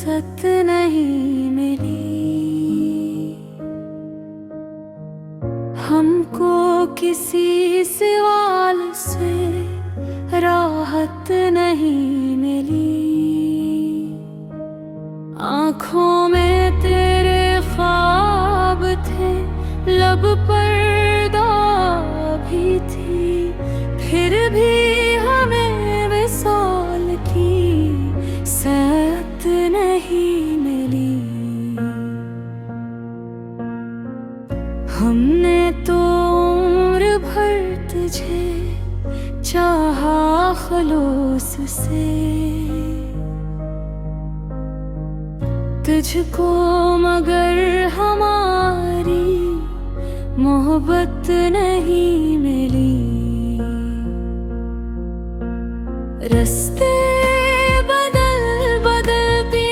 फुर्सत नहीं मिली, हमको किसी सवाल से राहत नहीं मिली। आँखों में तेरे ख्वाब थे, लब पर्दा भी थी, फिर भी हमें विसाल की सैत नहीं मिली। हमने तो उम्र भर तुझे चाहा खलूस से, तुझको मगर हमारी मोहब्बत नहीं मिली। रास्ते बदल बदल के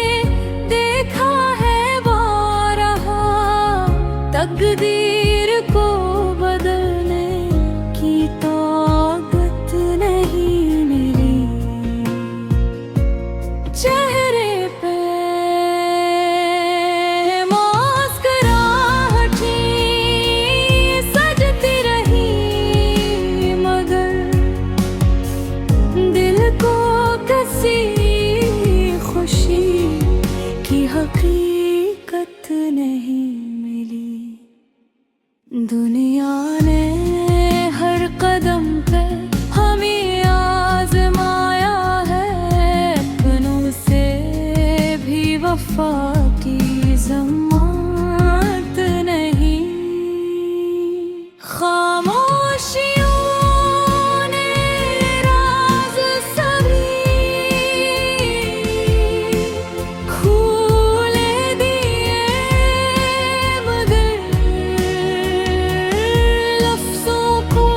देखा है बारहा, तकदीर को बदलने की ताकत नहीं मिली। चेहरे पे मुस्कुराहटें सजती रही, मगर दिल को किसी खुशी की हकीकत नहीं मिली। दुनिया ने हर कदम पे हमें आजमाया है, अपनों से भी वफा की ज़मानत नहीं। खामोशियों ने राज सभी खोले दिए, मगर लफ्ज़ों को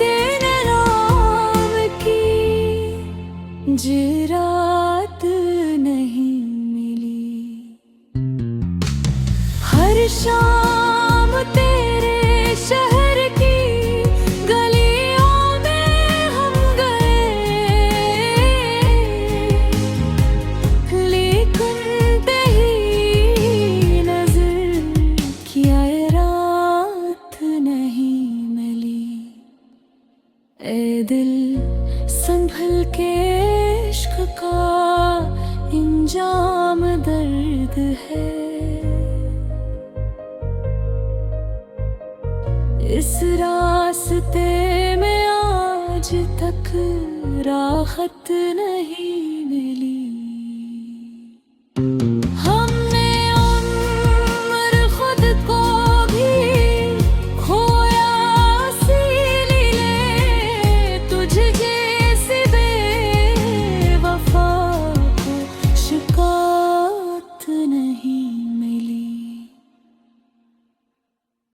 तेरे नाम की जुरात नहीं मिली। हर शाम तेरे शहर की गलियों में हम गए, लेकिन तेरी नजर किया ये रात नहीं मिली। ए दिल संभल के, इश्क का इंजाम दर्द है, इस रास्ते में आज तक राहत नहीं।